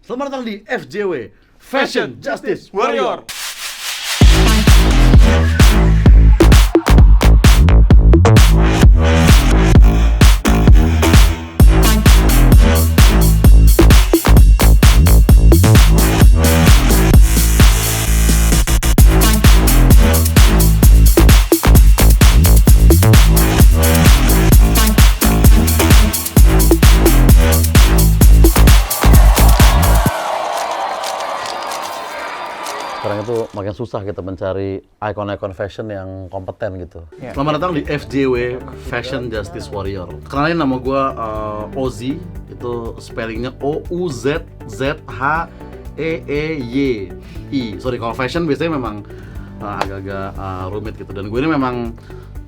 Selamat datang di FJW Fashion Justice Warrior. Sekarang itu makin susah kita mencari ikon-ikon fashion yang kompeten gitu. Yeah. Selamat datang di FJW Fashion Justice Warrior. Kenalin, nama gue Ozzy, itu spellingnya O-U-Z-Z-H-E-E-Y-I. Sorry, kalau fashion biasanya memang agak-agak rumit gitu. Dan gue ini memang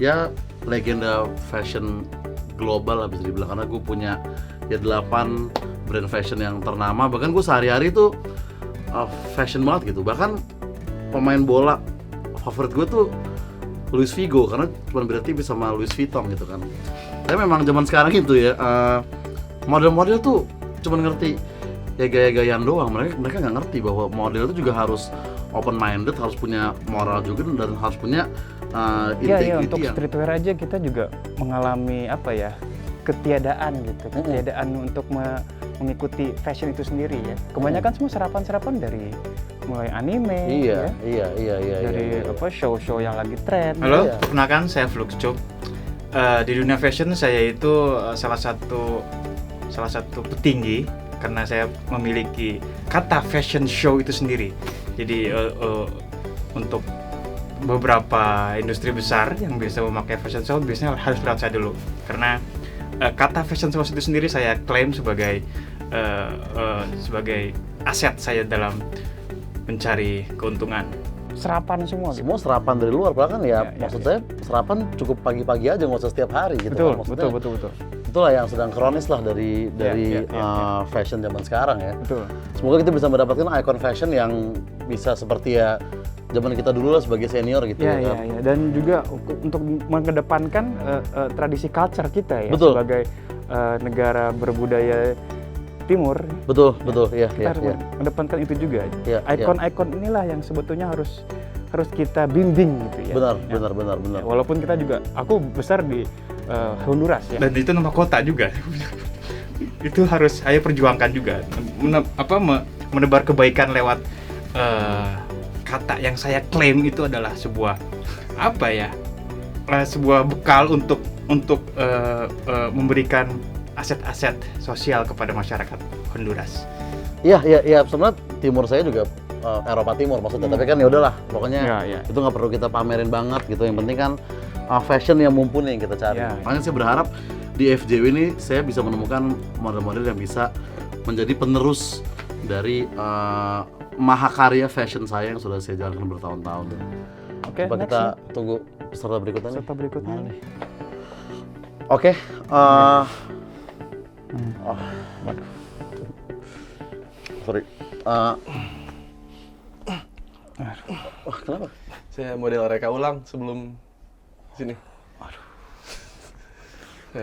ya legenda fashion global lah bisa dibilang, karena gue punya ya 8 brand fashion yang ternama. Bahkan gue sehari-hari tuh fashion banget gitu. Bahkan pemain bola favorit gue tuh Luis Figo, karena cuma berarti bisa sama Louis Vuitton gitu kan. Tapi memang zaman sekarang itu ya model-model tuh cuma ngerti ya gaya-gayaan doang. Mereka nggak ngerti bahwa model itu juga harus open minded, harus punya moral juga, dan harus punya Iya, integrity untuk streetwear aja kita juga mengalami ketiadaan gitu, ketiadaan untuk mengikuti fashion itu sendiri ya. Kebanyakan semua serapan-serapan dari mulai anime, Iya. dari show-show yang lagi tren. Halo, Iya. perkenalkan saya Fluxcuk. Di dunia fashion saya itu salah satu petinggi karena saya memiliki kata fashion show itu sendiri. Jadi untuk beberapa industri besar yang bisa memakai fashion show biasanya harus lewat saya dulu, karena kata fashion show itu sendiri saya klaim sebagai aset saya dalam mencari keuntungan. Serapan semua gitu. Semua serapan dari luar, bahkan ya, Iya, maksud iya. saya serapan cukup pagi-pagi aja, nggak usah setiap hari gitu. Betul, kan. Maksudnya, betul. itulah yang sedang kronis lah dari Iya. fashion zaman sekarang ya. Betul. Semoga kita bisa mendapatkan icon fashion yang bisa seperti ya zaman kita dulu lah sebagai senior gitu Iya, ya. iya. Dan juga untuk mengedepankan tradisi culture kita ya, Betul. sebagai negara berbudaya timur. Betul, iya. Kita harus mengedepankan itu juga. Iya, Ikon-ikon inilah yang sebetulnya harus kita bimbing gitu ya. Benar. Ya, walaupun kita juga, aku besar di Honduras ya. Dan itu nama kota juga. Itu harus saya perjuangkan juga. Menebar kebaikan lewat kata yang saya klaim itu adalah sebuah sebuah bekal untuk memberikan aset-aset sosial kepada masyarakat Honduras. Iya. Sebenarnya timur saya juga Eropa Timur maksudnya, tapi kan ya udahlah, pokoknya Iya. itu nggak perlu kita pamerin banget gitu. Yang penting kan fashion yang mumpuni yang kita cari. Iya. Makanya saya berharap di FJW ini saya bisa menemukan model-model yang bisa menjadi penerus dari mahakarya fashion saya yang sudah saya jalankan bertahun-tahun. Oke, Coba next kita ya. tunggu peserta berikutnya. Peserta berikutnya. Mana nih? Oke, sorry. Wah, kenapa? Saya model reka ulang sebelum sini.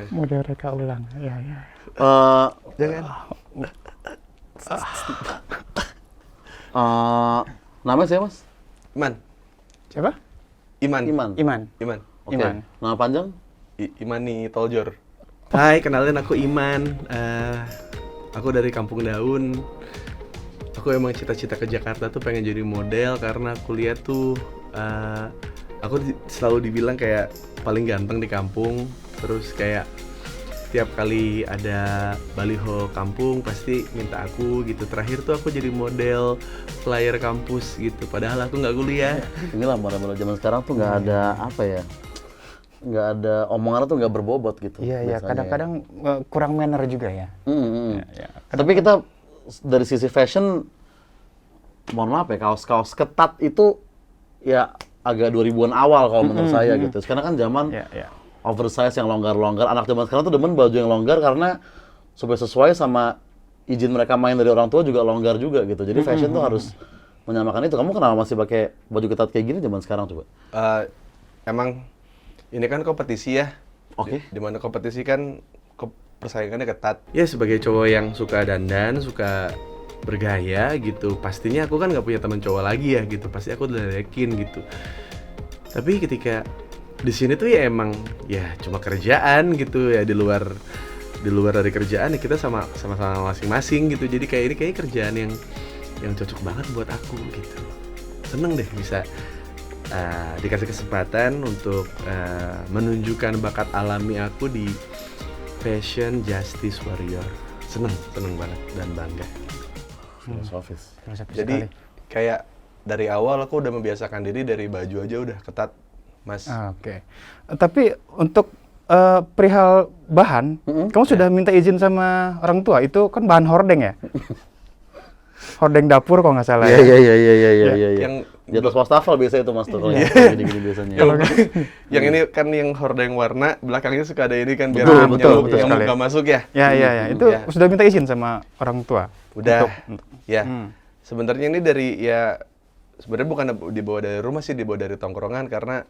Model reka ulang. Ya. Jangan. Namanya siapa, Mas? Iman. Siapa? Iman. Iman. Oke. Iman. Nama panjang? Imani Toljor. Hai, kenalin aku Iman. Aku dari Kampung Daun. Aku emang cita-cita ke Jakarta tuh pengen jadi model karena aku lihat tuh aku selalu dibilang kayak paling ganteng di kampung. Terus kayak tiap kali ada baliho kampung pasti minta aku gitu. Terakhir tuh aku jadi model flyer kampus gitu. Padahal aku nggak kuliah. Inilah model-model zaman sekarang tuh nggak ada nggak ada omongan tuh nggak berbobot gitu. Iya, biasanya. kadang-kadang kurang manner juga ya. Ya. Tapi kita dari sisi fashion, mohon maaf ya, kaos-kaos ketat itu ya agak 2000-an awal kalau menurut saya gitu. Sekarang kan zaman Ya. oversize yang longgar-longgar. Anak zaman sekarang tuh demen baju yang longgar karena supaya sesuai sama izin mereka main dari orang tua juga longgar juga gitu. Jadi fashion tuh harus menyamakan itu. Kamu kenapa masih pakai baju ketat kayak gini zaman sekarang coba? Emang ini kan kompetisi ya. Oke. Di mana kompetisi kan persaingannya ketat. Ya sebagai cowok yang suka dandan, suka bergaya gitu, pastinya aku kan nggak punya teman cowok lagi ya gitu, pasti aku diledekin gitu. Tapi ketika di sini tuh ya emang ya cuma kerjaan gitu ya, di luar dari kerjaan ya kita sama-sama masing-masing gitu. Jadi kayak ini kayak kerjaan yang cocok banget buat aku gitu. Seneng deh bisa dikasih kesempatan untuk menunjukkan bakat alami aku di Fashion Justice Warrior. Seneng banget dan bangga. Filosofis. Filosofis Jadi sekali. kayak dari awal aku udah membiasakan diri dari baju aja udah ketat, Mas. Oke. Tapi untuk perihal bahan, kamu sudah minta izin sama orang tua? Itu kan bahan hordeng ya? Hordeng dapur kalau nggak salah. Iya ya? iya. Yang Di atas wastafel biasanya itu Mas tuh kalau yang gini-gini biasanya. yang ini kan yang hordeng warna, belakangnya suka ada ini kan biar Betul nyamuk sekali. nggak masuk ya. Ya. Itu Ya. sudah minta izin sama orang tua? Udah. Untuk- Ya. Sebenarnya ini dari ya sebenarnya bukan dibawa dari rumah sih, dibawa dari tongkrongan karena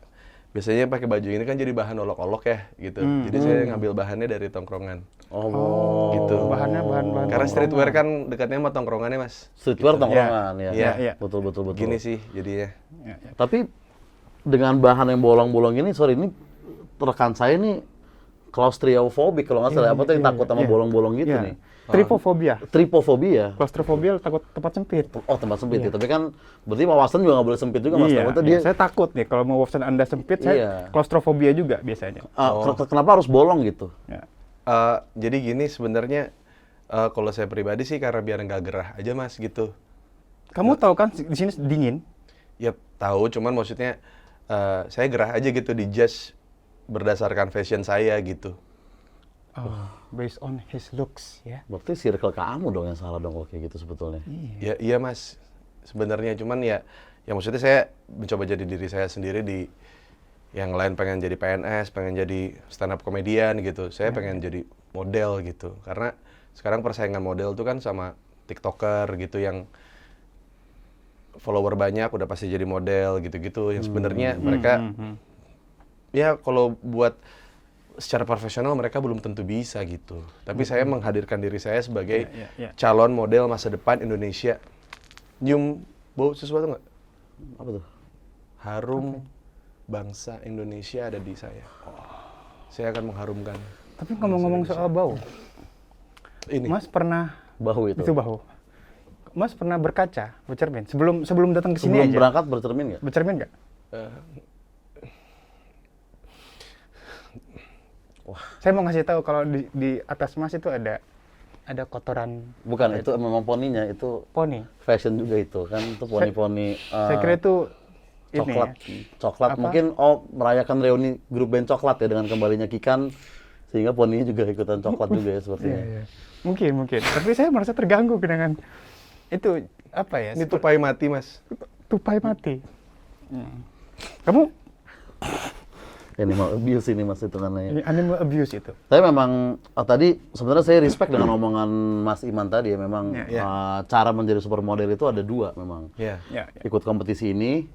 biasanya pakai baju ini kan jadi bahan olok-olok ya gitu. Jadi saya ngambil bahannya dari tongkrongan. Oh, Gitu. Bahan Karena streetwear kan dekatnya sama tongkrongannya, Mas. streetwear tongkrongan ya. Iya. Betul. Gini sih jadinya. Ya. Tapi dengan bahan yang bolong-bolong ini, sorry ini rekan saya nih claustrophobic kalau nggak salah. Apa tuh yang takut sama bolong-bolong gitu nih? Tripofobia. Tripofobia. Klaustrofobia takut tempat sempit. Oh tempat sempit ya. Tapi kan berarti wawasan juga nggak boleh sempit juga Mas. Takutnya dia. Saya takut nih kalau mau wawasan Anda sempit, Iya. saya klaustrofobia juga biasanya. Kenapa harus bolong gitu? Ya. Jadi gini sebenarnya kalau saya pribadi sih karena biar nggak gerah aja, Mas, gitu. Kamu tahu kan di sini dingin? Ya tahu, cuman maksudnya saya gerah aja gitu di judge berdasarkan fashion saya gitu. Oh, based on his looks, ya. Berarti circle kamu dong yang salah dong kalau kayak gitu sebetulnya. Ya iya, Mas. Sebenarnya cuman ya maksudnya saya mencoba jadi diri saya sendiri di yang lain pengen jadi PNS, pengen jadi stand up komedian gitu. Saya pengen jadi model gitu. Karena sekarang persaingan model tuh kan sama TikToker gitu yang follower banyak udah pasti jadi model gitu-gitu. Yang sebenarnya mereka ya kalau buat secara profesional mereka belum tentu bisa gitu. Tapi saya menghadirkan diri saya sebagai calon model masa depan Indonesia. Nyium bau sesuatu nggak? Apa tuh? Harum bangsa Indonesia ada di saya. Saya akan mengharumkan. Tapi ngomong-ngomong soal bau, Ini. Mas pernah Bahu itu. bau. Mas pernah berkaca, bercermin sebelum datang ke sini Sebelum aja. berangkat bercermin nggak? Bercermin nggak? Saya mau ngasih tahu kalau di atas Mas itu ada kotoran Bukan, itu memang poninya, itu poni. fashion juga itu kan, itu poni-poni Saya kira itu coklat. ini ya. Coklat Apa? mungkin merayakan reuni grup band coklat ya dengan kembalinya Kikan, sehingga poninya juga ikutan coklat juga ya sepertinya. Iya. Mungkin. Tapi saya merasa terganggu dengan itu apa ya? Ini tupai mati, Mas. Tupai mati. Kamu Animal abuse ini Mas hitungannya. ini animal abuse itu. Tapi memang tadi sebenarnya saya respect dengan omongan Mas Iman tadi ya, memang cara menjadi supermodel itu ada dua memang. Iya. Ya. Ikut kompetisi ini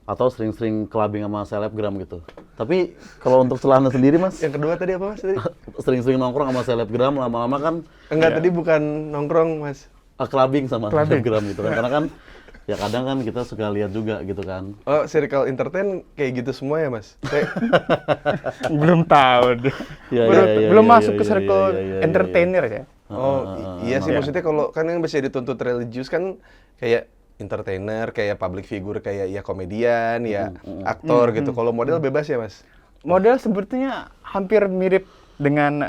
atau sering-sering clubbing sama selebgram gitu. Tapi kalau untuk celana sendiri Mas, Yang kedua tadi apa, Mas? Tadi? sering-sering nongkrong sama selebgram lama-lama kan Enggak, tadi bukan nongkrong, Mas. clubbing sama Clubbing. selebgram gitu kan. Karena kan ya kadang kan kita suka lihat juga gitu kan. Oh, circle entertain kayak gitu semua ya, Mas? Belum tahu deh. Ya, Belum ya, masuk ya, ke ya, circle ya, ya, ya, entertainer ya. Oh, iya sih. Maksudnya kalau kan yang bisa dituntut religius kan kayak entertainer, kayak public figure, kayak ya komedian, ya aktor gitu. Kalau model bebas ya, Mas? Model sebetulnya hampir mirip dengan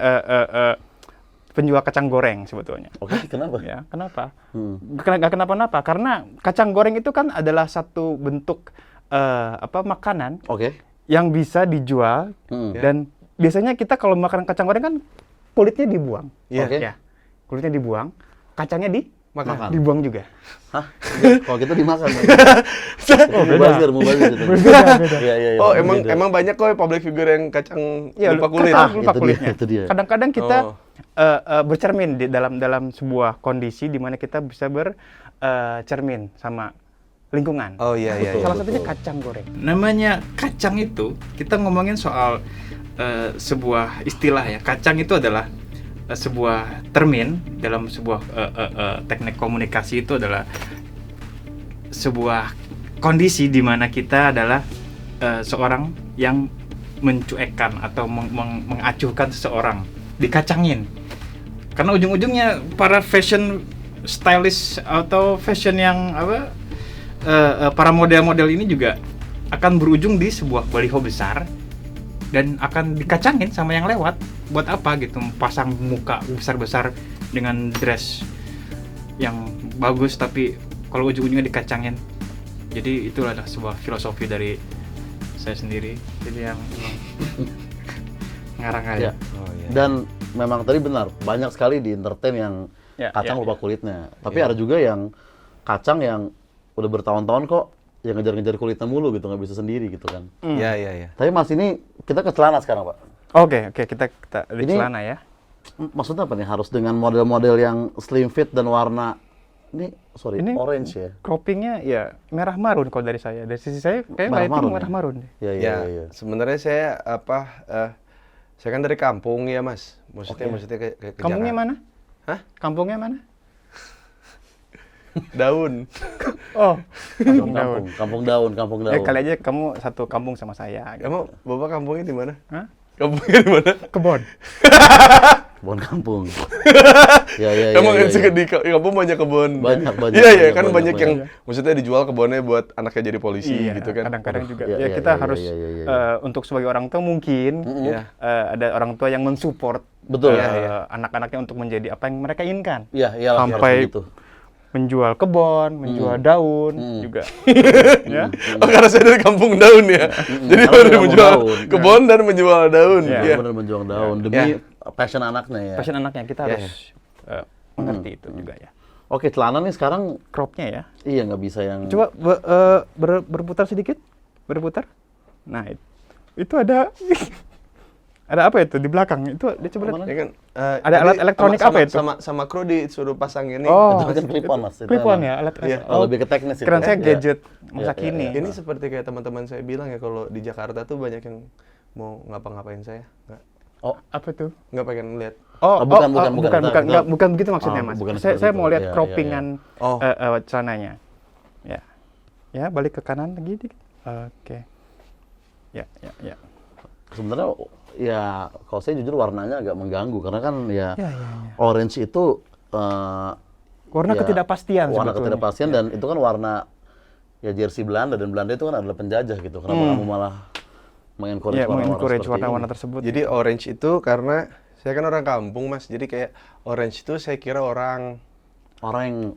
penjual kacang goreng sebetulnya. Oke, kenapa? Ya, kenapa? Nggak kenapa-napa, karena kacang goreng itu kan adalah satu bentuk makanan Oke. yang bisa dijual dan biasanya kita kalau makan kacang goreng kan kulitnya dibuang. Iya. Oke. Ya, kulitnya dibuang, kacangnya Makan. dibuang juga. Hah? Kalau kita dimakan. Mubazir itu. Beda. Iya. Oh, beda. emang banyak kok public figure yang kacang Ya, lupa kulit. lupa Itu dia, kulitnya. itu dia. Kadang-kadang kita Oh. bercermin di dalam sebuah kondisi di mana kita bisa bercermin sama lingkungan. Oh iya. Salah satunya kacang goreng. Namanya kacang itu, kita ngomongin soal sebuah istilah ya. Kacang itu adalah sebuah termin dalam sebuah teknik komunikasi itu adalah sebuah kondisi di mana kita adalah seorang yang mencuekkan atau mengacuhkan seseorang, dikacangin. Karena ujung-ujungnya para fashion stylist atau fashion yang para model-model ini juga akan berujung di sebuah baliho besar dan akan dikacangin sama yang lewat. Buat apa gitu, pasang muka besar-besar dengan dress yang bagus tapi kalau ujung-ujungnya dikacangin. Jadi itulah sebuah filosofi dari saya sendiri. Jadi yang ngarang aja. Ya. Dan memang tadi benar, banyak sekali di entertain yang Ya, kacang ya, lupa kulitnya. Tapi ada juga yang kacang yang udah bertahun-tahun kok yang ngejar-ngejar kulitnya mulu gitu, nggak bisa sendiri gitu kan. Iya, iya, iya. Tapi Mas ini kita ke celana sekarang, Pak. Oke, kita di Ini- celana ya. Maksudnya apa nih? Harus dengan model-model yang slim fit dan warna Ini orange ya? croppingnya ya merah marun kalau dari saya. Dari sisi saya kayak Merah lighting marun merah ya? marun. Iya, iya, Ya, iya. sebenarnya saya saya kan dari kampung ya, Mas. Maksudnya ke Kampungnya Jakarta. mana? Hah? Kampungnya mana? Daun. Oh, Kampung, daun. kampung daun, kampung daun. Kali aja kamu satu kampung sama saya. Gitu. Emang Bapak kampungnya di mana? Hah? Kampungnya di mana? Kebon. Kebun kampung. Iya, iya, iya. Emang iya, iya. di kampung banyak kebun. Banyak, Iya, iya, banyak, kan banyak, banyak yang banyak. maksudnya dijual kebunnya buat anaknya jadi polisi Iya, gitu kan. kadang-kadang juga. Iya, Ya iya, kita iya, harus iya, iya, iya. untuk sebagai orang tua mungkin Iya. ada orang tua yang mensupport Betul. Iya, iya. anak-anaknya untuk menjadi apa yang mereka inginkan. Iya, iya. Sampai gitu. Menjual kebon, menjual daun juga. Ya. Oh, karena saya dari kampung daun ya. Jadi Karena harus kampung menjual daun. kebun dan menjual daun. Iya. Iya. Benar menjual daun demi Ya. passion anaknya ya. Passion anaknya kita Iya. harus mengerti itu juga ya. Oke, celana nih sekarang Cropnya ya. iya nggak bisa yang Coba berputar sedikit, berputar. Nah, itu ada ada apa itu di belakang? Itu dia coba lihat. Mana? Ya kan, Ada alat elektronik apa itu? Sama kru disuruh pasang ini. Oh, itu kan clip-on Mas. Itu clip-on emang. ya, alat Iya. Oh, lebih ke teknis itu. Keren saya Iya. gadget masa Iya, iya, kini. iya. Ini seperti kayak teman-teman saya bilang ya, kalau di Jakarta tuh banyak yang mau ngapa-ngapain saya. Apa tuh? Nggak pengen lihat. Oh, bukan, bukan, bukan. Bukan begitu maksudnya, Oh, Mas. bukan Saya seperti mau itu. lihat Iya, croppingan iya, iya. celananya. Ya. Ya, balik ke kanan lagi dikit. Oke. Ya, ya, ya. Sebenarnya ya kalau saya jujur warnanya agak mengganggu karena kan ya, Ya, ya, ya. orange itu Warna ya, ketidakpastian warna sebetulnya. ketidakpastian dan itu kan warna ya jersey Belanda dan Belanda itu kan adalah penjajah gitu. Kenapa kamu malah mengencourage Ya, warna-warna mengencourage seperti warna-warna ini? tersebut. Jadi orange itu karena saya kan orang kampung, Mas. Jadi kayak orange itu saya kira orang. Orang.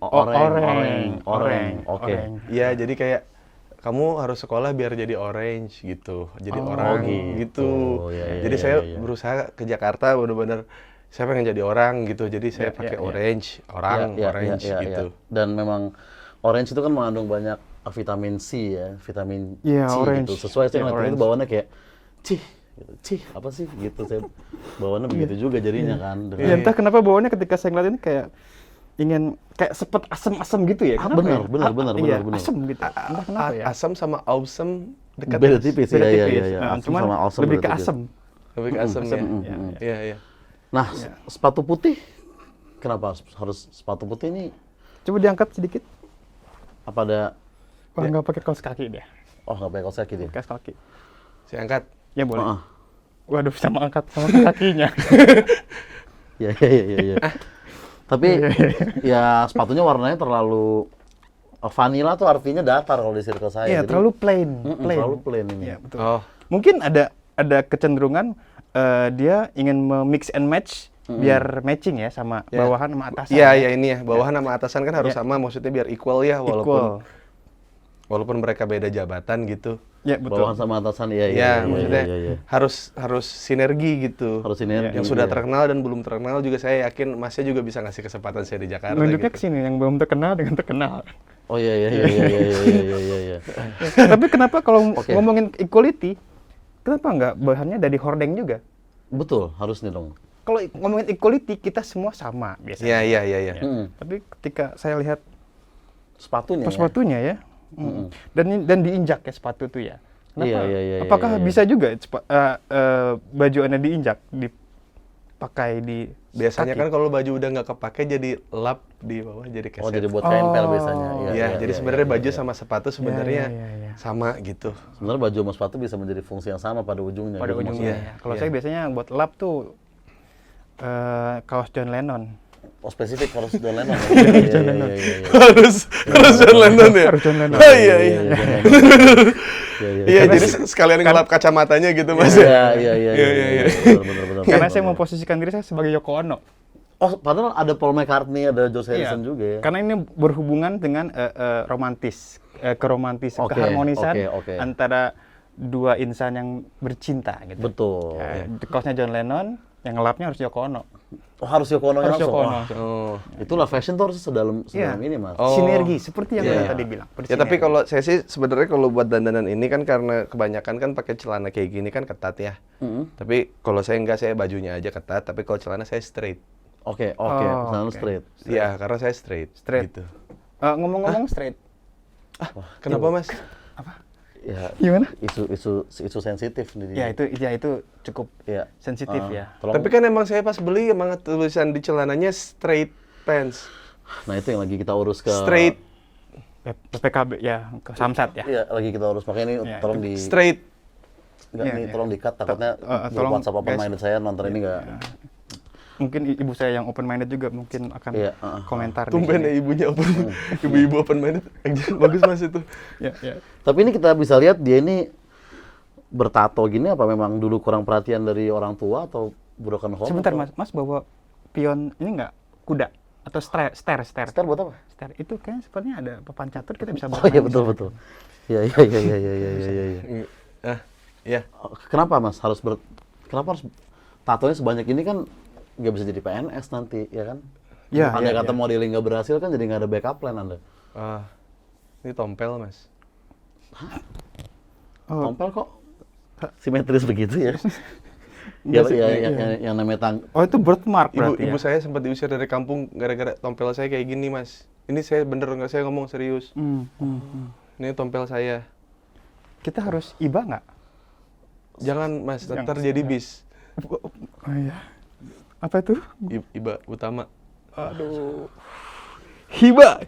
Oke. Iya, jadi kayak kamu harus sekolah biar jadi orange gitu. Jadi orang gitu. Iya, iya, Jadi iya, saya iya. berusaha ke Jakarta benar-benar saya pengen jadi orang gitu. Jadi saya Iya, pakai iya, iya. orange, orang Iya, iya, orange iya, iya, gitu. iya. Dan memang orange itu kan mengandung banyak vitamin C ya, vitamin Iya, C orange. gitu. Sesuai saya Iya, ngeliat itu orange. bawaannya kayak cih, gitu. Cih, apa sih gitu saya bawaannya begitu juga jadinya kan. Dengan- Ya entah kenapa bawaannya ketika saya ngeliat ini kayak ingin kayak sepet asem-asem gitu ya. Kenapa benar, ya? benar, Iya, benar. asem gitu. Entah kenapa ya. Asam sama awesome dekat. Beda Mas. tipis Beda ya, tipis. ya. Nah, Asam cuman sama awesome lebih beda ke tipis. asem. Lebih ke asam ya. Iya, iya. Iya, iya. Nah, sepatu putih kenapa harus sepatu putih ini Coba diangkat sedikit. apa ada Wah, nggak pakai kaos kaki deh. oh nggak pakai kaos kaki dia? Kaos kaki. Saya angkat. Ya boleh. Heeh. Waduh, sama angkat sama kakinya. Ya, ya. Tapi ya sepatunya warnanya terlalu vanilla tuh artinya datar kalau di circle saya. Iya, Jadi, terlalu plain. terlalu plain ini. Iya, betul. Oh, Mungkin ada kecenderungan dia ingin mix and match biar matching ya sama Ya. bawahan sama atasan. iya, iya ini ya. Bawahan sama atasan kan harus Iya. sama, maksudnya biar equal ya, Equal. walaupun mereka beda jabatan gitu. Ya, betul. Bawahan sama atasan, iya, Ya, maksudnya iya. harus sinergi gitu. Harus sinergi, Yang sudah iya. terkenal dan belum terkenal juga saya yakin Masnya juga bisa ngasih kesempatan saya di Jakarta Nunjuknya gitu. ke sini yang belum terkenal dengan terkenal. Oh iya. Tapi kenapa kalau Oke. ngomongin equality, kenapa nggak bahannya dari hordeng juga? Betul, harusnya dong. Kalau ngomongin equality, kita semua sama biasanya. Iya. Ya. Mm. Tapi ketika saya lihat Sepatunya. ya? sepatunya ya, dan diinjak ya sepatu tuh ya. Kenapa? Iya. Apakah bisa juga baju Anda diinjak di pakai di Biasanya kaki. kan kalau baju udah nggak kepake jadi lap di bawah jadi keset. Oh, jadi buat kain biasanya. Iya, jadi sebenarnya baju iya. sama sepatu sebenarnya iya. sama gitu. Sebenarnya baju sama sepatu bisa menjadi fungsi yang sama pada ujungnya. Pada gitu ujungnya. maksudnya. Ya. Kalau Iya. saya biasanya buat lap tuh kaos John Lennon. Oh, spesifik harus John Lennon. Iya, John iya, Lennon. iya, iya, iya. harus John Lennon ya. Harus John Lennon. Oh iya iya. Iya, Iya, jadi sekalian ngelap kacamatanya gitu Mas. Iya, iya, iya, Iya, iya, iya. benar. Karena saya memposisikan diri saya sebagai Yoko Ono. Oh, padahal ada Paul McCartney, ada George Harrison Iya. juga ya. Karena ini berhubungan dengan keromantisan, Oke, keharmonisan oke. antara dua insan yang bercinta gitu. Betul. Ya, kaosnya John Lennon, yang ngelapnya harus Yoko Ono. Oh, harus Yoko Ono Harus langsung. Yoko Ono. Wah, Oh. itulah fashion tuh harus sedalam Iya. ini, Mas. Oh. Sinergi, seperti yang Iya. Anda tadi bilang. Ya tapi bersinergi. kalau saya sih sebenarnya kalau buat dandanan ini kan karena kebanyakan kan pakai celana kayak gini kan ketat ya. Mm-mm. Tapi kalau saya enggak, saya bajunya aja ketat, tapi kalau celana saya straight. Oke, Oh, selalu oke. straight. Iya, karena saya straight. Straight. Gitu. Ngomong-ngomong straight. Kenapa Mas? Ya, Gimana? isu sensitif nih. Ya itu cukup Iya. sensitif Ah, ya. tolong. Tapi kan emang saya pas beli emang tulisan di celananya straight pants. Nah, itu yang lagi kita urus ke Straight, PPKB ya, ke Samsat ya. Iya, lagi kita urus. Makanya ini Iya, tolong di straight. Enggak, Iya, nih iya. tolong di-cut takutnya tolong, grup WhatsApp open guys. minded saya nonton ini enggak. Mungkin ibu saya yang open minded juga mungkin akan Iya, komentar di Tumben ya sini. ibunya open, ibu-ibu open minded. Bagus Mas itu. Ya, ya. Tapi ini kita bisa lihat dia ini bertato gini apa memang dulu kurang perhatian dari orang tua atau broken home? Sebentar atau- Mas bawa pion ini enggak kuda atau stair. Star buat apa? Stair itu kayaknya sebenarnya ada papan catur kita bisa Oh bermain iya, di betul. sana. Iya. Ya. Kenapa Mas kenapa harus tatonya sebanyak ini kan nggak bisa jadi PNS nanti, ya kan? Iya, Andai iya, kata iya. modeling nggak berhasil kan jadi nggak ada backup plan Anda. Ini tompel Mas. Oh, Tompel kok simetris begitu ya? Enggak sih, ya, iya. yang namanya oh itu birthmark berarti Ibu ya. saya sempat diusir dari kampung gara-gara tompel saya kayak gini Mas. Ini saya bener nggak, saya ngomong serius. Ini tompel saya. Kita harus iba nggak? Jangan Mas, Jangan. ntar jadi bis. Oh iya. Apa itu? Iba utama. Aduh. Hiba.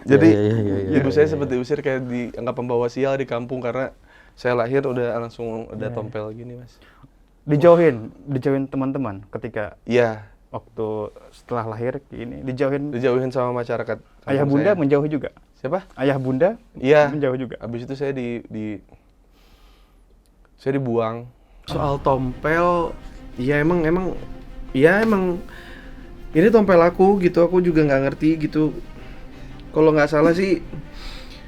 Jadi Iya. ibu saya sempat diusir kayak dianggap pembawa sial di kampung karena saya lahir udah langsung ada tompel gini Mas. Dijauhin teman-teman ketika Iya, waktu setelah lahir ini dijauhin. dijauhin sama masyarakat. Ayah kampung bunda saya. menjauhi juga. Siapa? Ayah bunda Iya. menjauh juga. Habis itu saya saya dibuang. Soal tompel, ya emang ini tompel aku gitu, aku juga nggak ngerti gitu. Kalau nggak salah sih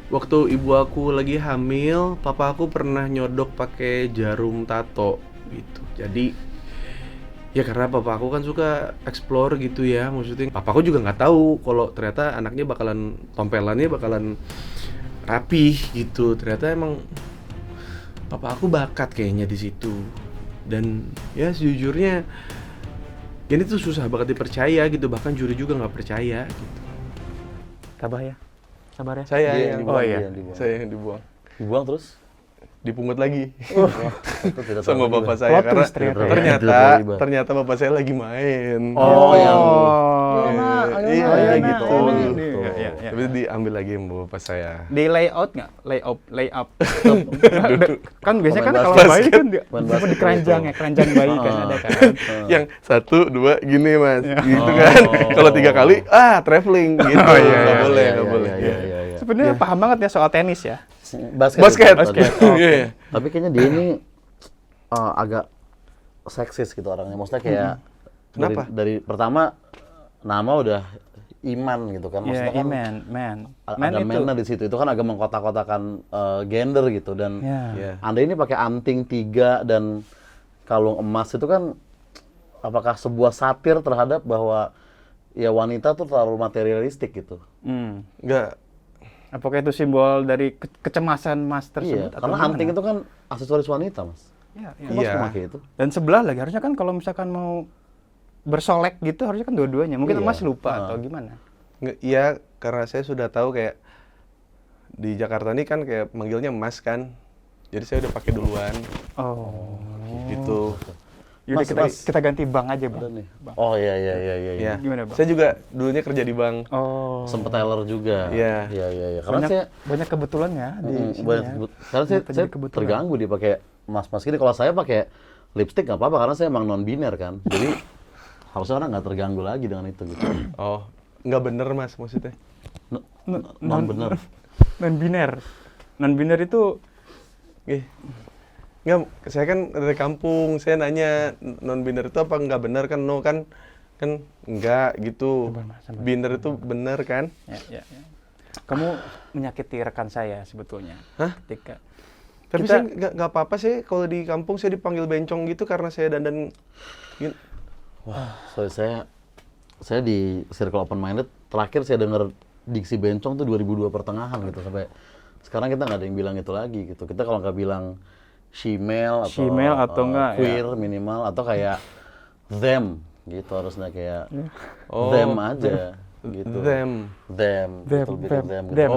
waktu ibu aku lagi hamil, papa aku pernah nyodok pakai jarum tato gitu. Jadi ya karena papa aku kan suka explore gitu ya, maksudnya papa aku juga nggak tahu kalau ternyata anaknya tompelannya bakalan rapih gitu. Ternyata emang papa aku bakat kayaknya di situ. Dan ya sejujurnya ini tuh susah banget dipercaya gitu, bahkan juri juga nggak percaya gitu. Sabar ya. Saya Dia yang dibuang, oh iya. dia yang dibuang. saya yang dibuang, Dibuang terus? dipungut lagi Wah, itu tidak sama tahu bapak juga. saya Plot karena twist ternyata. ternyata bapak saya lagi main. Oh, yang Oh. Iya, iya, gitu. nah, gitu. Iya, iya, iya. Tapi diambil lagi sama bapak saya. Di layout nggak? Layout. Kan biasanya kan Main kalau basket. bayi kan Main di basket keranjang gitu. ya, keranjang bayi kan ada kan. Yang 1, 2 gini Mas, gitu Oh. kan. Kalau 3 kali traveling gitu. Oh, iya, Nggak iya, boleh, Iya, nggak iya, boleh. iya, iya, iya. Sebenarnya paham banget ya soal tenis ya. Basket. Basket. Iya. Tapi kayaknya dia ini agak seksis gitu orangnya. Maksudnya kayak Kenapa? dari pertama nama udah Iman gitu kan. Iya, Maksudnya kan man. ada mannya di situ. Itu kan agak mengkotak-kotakan gender gitu. Dan Ya. Iya. Anda ini pakai anting 3 dan kalung emas itu kan apakah sebuah satir terhadap bahwa ya wanita tuh terlalu materialistik gitu. Nggak. Apakah itu simbol dari kecemasan Mas Iya, tersebut? atau karena gimana? anting itu kan aksesoris wanita, Mas. Iya, iya. Mas Iya. memakai itu. Dan sebelah lagi harusnya kan kalau misalkan mau bersolek gitu harusnya kan dua-duanya. Mungkin Iya. Mas lupa atau gimana? Iya, karena saya sudah tahu kayak di Jakarta ini kan kayak manggilnya Mas kan. Jadi saya udah pakai duluan Oh. gitu. Yaudah Mas, kita Mas. kita ganti bank aja, Bang. Ada nih. Bang. Oh iya. Ya. Gimana, Bang? Saya juga dulunya kerja di bank. Oh. Sempet teller juga. Iya. Iya. Karena Banyak, saya banyak kebetulan ya di sini ya. karena saya Terjadi kebetulan. terganggu dia pakai mas-mas gini. Kalau saya pakai lipstick nggak apa-apa karena saya emang non biner kan. Jadi harusnya orang nggak terganggu lagi dengan itu gitu. Oh, nggak bener Mas maksudnya. Non bener. Non-biner. Non-biner itu Ih. Nggak, saya kan dari kampung, saya nanya non-biner itu apa nggak bener kan? No kan enggak gitu. Sabar, Mas, sabar. Biner itu bener kan? ya. Kamu menyakiti rekan saya sebetulnya. Hah? Ketika Tapi kita- saya nggak apa-apa sih kalau di kampung saya dipanggil bencong gitu karena saya dandan gini. Wah, saya di Circle Open Minded terakhir saya dengar diksi bencong tuh 2002 pertengahan gitu sampai sekarang kita nggak ada yang bilang itu lagi gitu. Kita kalau nggak bilang shemale atau enggak queer minimal atau kayak them gitu harusnya kayak Oh, them aja gitu. Them. Little bit of them gitu. them.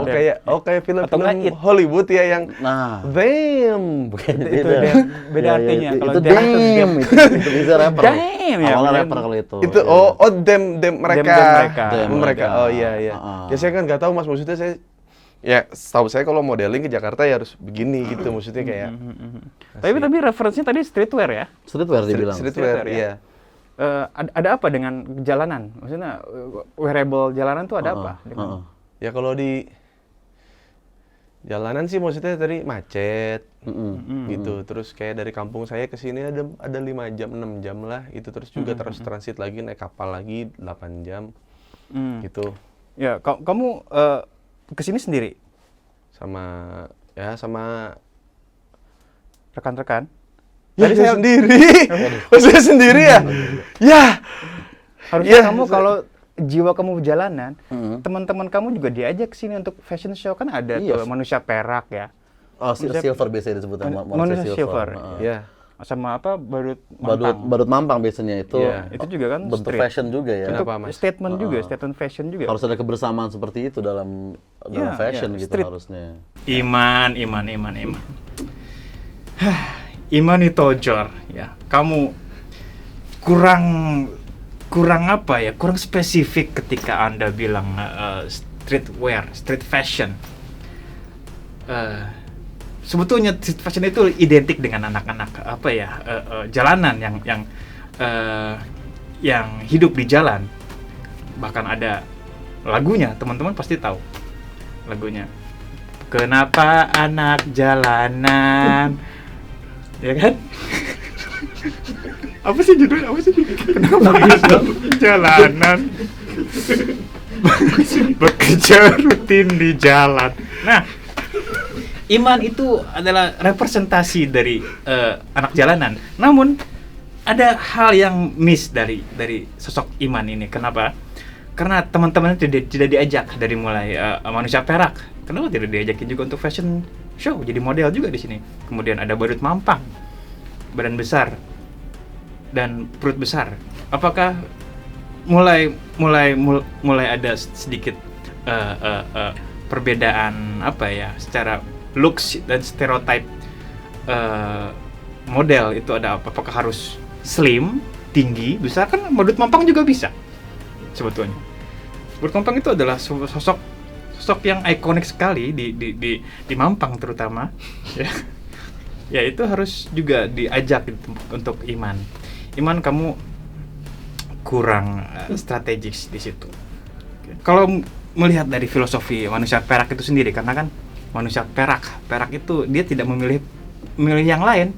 Oh kayak Atau nggak film-film Hollywood ya yang Nah, them. bukan itu beda. beda artinya. Itu, Kalau itu them itu damn itu bisa rapper. Damn, ya, Awalnya bener. rapper kalau itu. Itu Iya. them mereka. mereka. Them mereka. mereka. Oh iya. Ya saya kan nggak tahu Mas maksudnya saya ya setahu saya kalau modeling ke Jakarta ya harus begini gitu maksudnya kayak Tapi referensinya tadi streetwear ya. Streetwear dibilang. streetwear Streetwear, ya? iya. Ada apa dengan jalanan? Maksudnya wearable jalanan tuh ada apa? Heeh. Ya kalau di jalanan sih maksudnya tadi macet gitu. Terus kayak dari kampung saya ke sini ada 5 jam, 6 jam lah itu terus juga terus transit lagi naik kapal lagi 8 jam gitu. Ya, kamu kesini sendiri, Sama rekan-rekan? tadi saya sendiri. Oh, saya sendiri ya? Ya. Harusnya Iya, kamu kalau jiwa kamu jalanan, Mm-mm. teman-teman kamu juga diajak sini untuk fashion show kan ada Iya. tuh manusia perak ya, Oh, silver biasanya disebut manusia silver. Heeh. Ya. sama apa badut mampang. Badut mampang biasanya itu. Iya. Itu juga kan bentuk street. fashion juga ya. Itu Kenapa, Mas? statement juga, statement fashion juga. Harus ada kebersamaan seperti itu dalam Iya, fashion iya, gitu street. harusnya. Iman. Hah, Iman itu Tojor ya. Kamu kurang apa ya? Kurang spesifik ketika Anda bilang streetwear, street fashion. Sebetulnya street fashion itu identik dengan anak-anak apa ya? Jalanan yang hidup di jalan. Bahkan ada lagunya, teman-teman pasti tahu lagunya. Kenapa anak jalanan? Ya kan? Apa sih judulnya? Kenapa anak jalanan? Bekerja rutin di jalan. Nah, Iman itu adalah representasi dari anak jalanan. Namun ada hal yang miss dari sosok Iman ini. Kenapa? Karena teman-teman tidak diajak dari mulai manusia perak. Kenapa tidak diajakin juga untuk fashion show, jadi model juga di sini. Kemudian ada badut mampang, badan besar dan perut besar. Apakah mulai ada sedikit perbedaan apa ya secara looks dan stereotype model itu ada apa? Apakah harus slim, tinggi, besar? Kan badut mampang juga bisa sebetulnya. Badut mampang itu adalah sosok yang ikonik sekali di Mampang terutama ya. Ya itu harus juga diajak untuk Iman. Iman, kamu kurang strategis di situ. Kalau melihat dari filosofi manusia perak itu sendiri, karena kan manusia perak itu dia tidak memilih yang lain,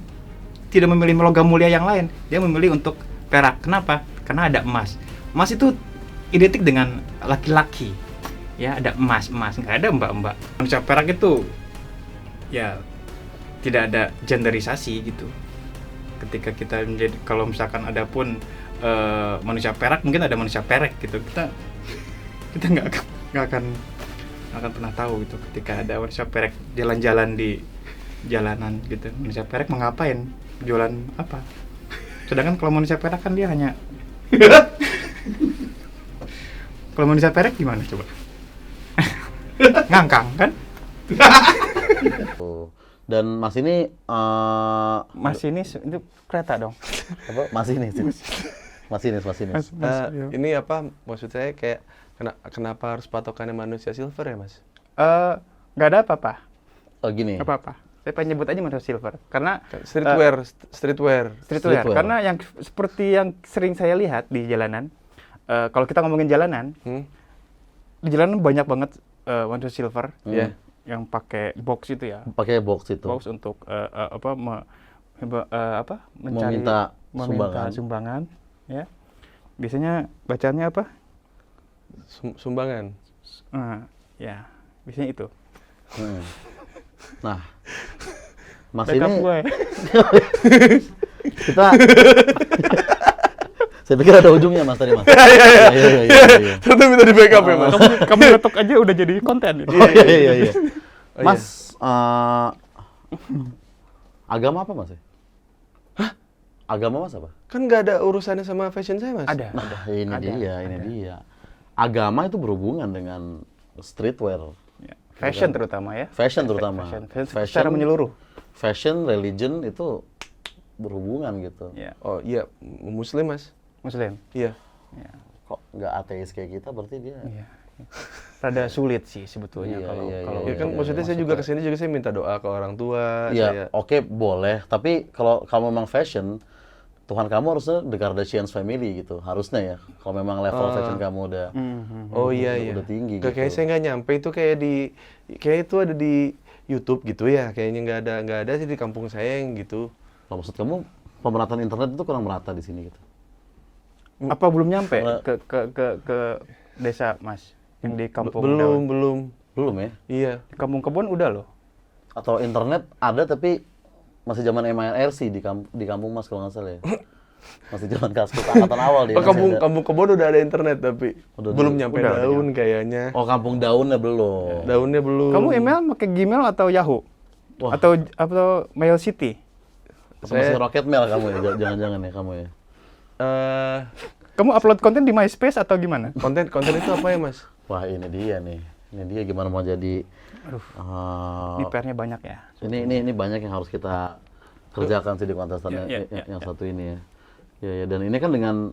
tidak memilih logam mulia yang lain, dia memilih untuk perak. Kenapa? Karena ada emas. Emas itu identik dengan laki-laki. Ya, ada emas, nggak ada mbak-mbak. Manusia perak itu ya tidak ada genderisasi gitu. Ketika kita menjadi, kalau misalkan ada pun manusia perak, mungkin ada manusia perek gitu. Kita nggak akan pernah tahu gitu ketika ada manusia perek jalan-jalan di jalanan gitu. Manusia perek mau ngapain? Jualan apa? Sedangkan kalau manusia perak kan dia hanya kalau manusia perek gimana coba? Ngangkang kan? Dan Mas ini itu kereta dong. apa? Masinis. Masinis. Ini apa maksud saya kayak kenapa harus patokannya manusia silver ya, Mas? Nggak ada apa-apa. Oh gini. Nggak apa-apa. Saya pengen nyebut aja manusia silver karena Streetwear. Streetwear. Karena yang seperti yang sering saya lihat di jalanan, kalau kita ngomongin jalanan, di jalanan banyak banget manusia silver Ya. yang pakai box itu ya. Pakai box itu. Box untuk mencari Meminta sumbangan, ya. Biasanya bacaannya apa? Sumbangan. Ya, biasanya itu. Nah, Mas Backup ini gue. kita saya pikir ada ujungnya Mas tadi Mas. Iya. Ternyata minta di backup ya, Mas. Kamu letok aja udah jadi konten. Oh iya. Mas, agama apa Mas? Hah? Agama Mas apa? Kan nggak ada urusannya sama fashion saya, Mas. Ada. Nah, ini dia. Agama itu berhubungan dengan streetwear. Ya. Fashion terutama ya. Fashion terutama. Fashion secara menyeluruh. Fashion, religion itu berhubungan gitu. Ya. Oh iya, Muslim, Mas. Muslim. Iya. Ya. Kok nggak ateis kayak kita berarti dia? Iya. Rada sulit sih sebetulnya Iya, kalau iya, kalau Ya kan maksudnya saya juga kesini juga saya minta doa ke orang tua. Iya, oke boleh. Tapi kalau kamu memang fashion, Tuhan kamu harusnya The Kardashians family gitu. Harusnya ya. Kalau memang level fashion kamu udah Oh iya. udah tinggi Kayak gitu. saya nggak nyampe itu kayak itu ada di YouTube gitu ya. Kayaknya nggak ada sih di kampung saya yang gitu. Kalau maksud kamu pemerataan internet itu kurang merata di sini gitu. apa belum nyampe ke desa Mas yang di kampung Daun? Belum ya? Iya. Di Kampung Kebon udah loh. Atau internet ada tapi masih zaman MIRC di kampung Mas kalau nggak salah ya. Masih zaman kasus angkatan awal dia. Oh, kampung Kebon udah ada internet tapi Udah belum nyampe udah Daun kayaknya. Oh, kampung Daunnya belum. Daunnya belum. Kamu email pakai Gmail atau Yahoo? Wah. Atau Mail City? Atau masih Rocket Mail kamu ya? Jangan-jangan ya kamu ya. Kamu upload konten di MySpace atau gimana? Konten itu apa ya, Mas? Wah, ini dia nih. Ini dia gimana mau jadi Ini PR-nya banyak ya. ini banyak yang harus kita kerjakan sih di kontestan yang satu ini ya. Ya, dan ini kan dengan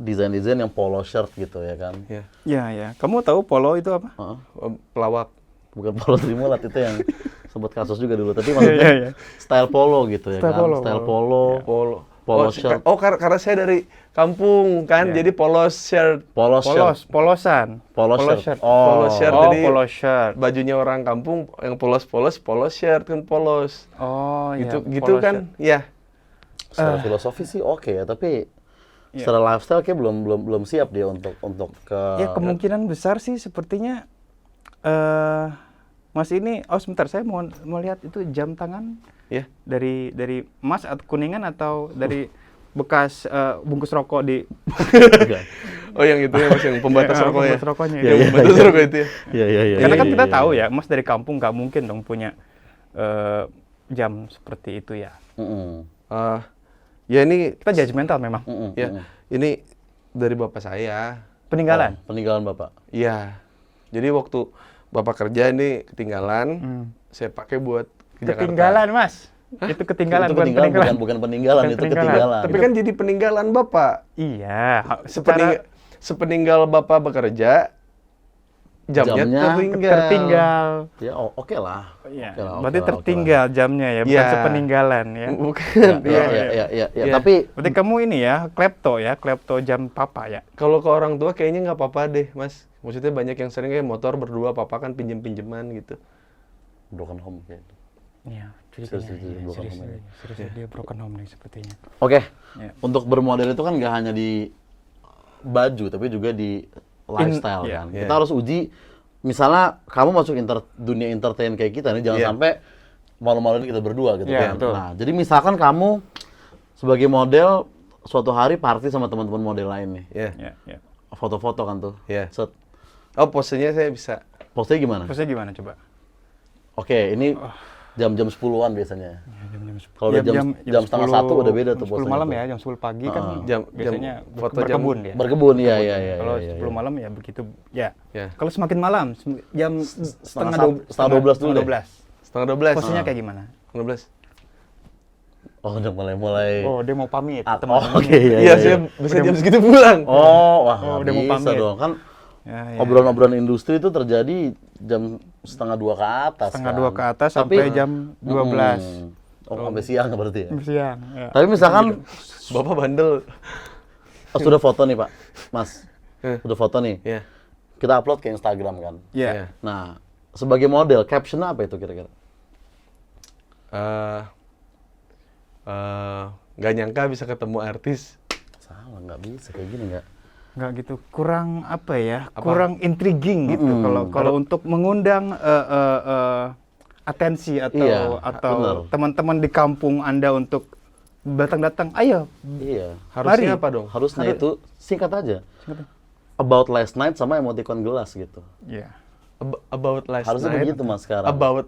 desain-desain yang polo shirt gitu ya kan. Iya. Ya. Kamu tahu polo itu apa? Pelawak. Bukan polo Trimulat itu yang sempat kasus juga dulu, tapi maksudnya style polo gitu ya Style kan. polo. Style polo shirt. Karena saya dari kampung kan, jadi polos shirt. Polosan. Polo shirt. Polo shirt. Oh, Jadi polo shirt. bajunya orang kampung yang polos shirt kan polos. Oh, Gitu iya. gitu polo kan? shirt. Ya. Secara filosofi sih oke ya, tapi secara lifestyle kayak belum siap dia untuk ke Ya kemungkinan besar sih sepertinya Mas ini, sebentar saya mau lihat itu jam tangan Ya. dari emas atau kuningan atau dari bekas bungkus rokok di Oh yang itu ya Mas, yang pembatas Ya, rokok ya. pembatas rokoknya. Iya, Itu. iya. Pembatas rokok itu ya. Iya. Karena kan kita iya. tahu ya, Mas dari kampung nggak mungkin dong punya jam seperti itu ya. Ya ini Kita judgmental memang. ya ini dari bapak saya. Peninggalan. Peninggalan Bapak. Iya. Jadi waktu bapak kerja ini ketinggalan, saya pakai buat ke Jakarta. Ketinggalan, Mas. Itu ketinggalan, Itu bukan peninggalan. bukan peninggalan, Bukan itu peninggalan. ketinggalan. Tapi kan jadi peninggalan bapak. Iya, secara Sepeninggal bapak bekerja, jamnya tertinggal. Ya oke lah. Iya. Oke lah, Berarti oke lah, tertinggal jamnya ya, bukan Ya. sepeninggalan ya. Bukan. Iya. Ya. Ya, tapi Berarti kamu ini ya, klepto jam papa ya. Kalau ke orang tua kayaknya nggak apa-apa deh, Mas. Maksudnya banyak yang sering kayak motor berdua, papa kan pinjem-pinjeman gitu. broken home kayak gitu. Iya, Serius, broken home ini. serius dia broken home nih sepertinya. Oke. Ya. Untuk bermodel itu kan nggak hanya di baju tapi juga di lifestyle iya, kan. iya. Kita harus uji misalnya kamu masuk dunia entertain kayak kita nih, jangan Iya. sampai malu-maluin kita berdua gitu Iya, kan. betul. Nah, jadi misalkan kamu sebagai model suatu hari party sama teman-teman model lain nih. Ya. Ya. Foto-foto kan tuh. Iya. Set. Oh, posenya saya bisa. Postnya gimana? Terusnya gimana coba? Oke, ini jam-jam 10-an biasanya. Jam-jam Kalau udah jam setengah 10 satu udah beda tuh 10 posenya malam tuh. ya, jam 10 pagi kan Jam- biasanya foto jam berkebun ya. Berkebun, iya. Kalau iya. 10 malam ya begitu ya. Ya. Kalau semakin malam jam setengah 12 dulu deh. 12. 11:30. Posisinya kayak gimana? 12. Oh, udah mulai. Oh, dia mau pamit. Ah, teman-teman. oke, iya, Iya, saya biasanya jam segitu pulang. Oh, wah, Oh, nggak udah mau bisa pamit. dong. Kan Ya, ya. obrolan-obrolan industri itu terjadi jam 1:30 ke atas. Setengah kan. 2 ke atas Tapi- sampai jam 12 Oh, sampai siang berarti ya. siang. Ya. Tapi misalkan Bapak bandel. sudah foto nih, Pak. Mas. Udah foto nih. Iya. Kita upload ke Instagram kan. Ya. Nah, sebagai model, caption apa itu kira-kira? Nggak nyangka bisa ketemu artis. Salah, nggak bisa kayak gini nggak. Nggak gitu, kurang apa ya, kurang intriguing gitu. Kalau untuk mengundang atensi Iya, atau benar. teman-teman di kampung Anda untuk datang-datang, ayo. Iya. Harusnya Mari. apa dong? Harusnya itu singkat aja. About last night sama emoticon gelas gitu. Iya. About last Harusnya night. begitu Mas sekarang. About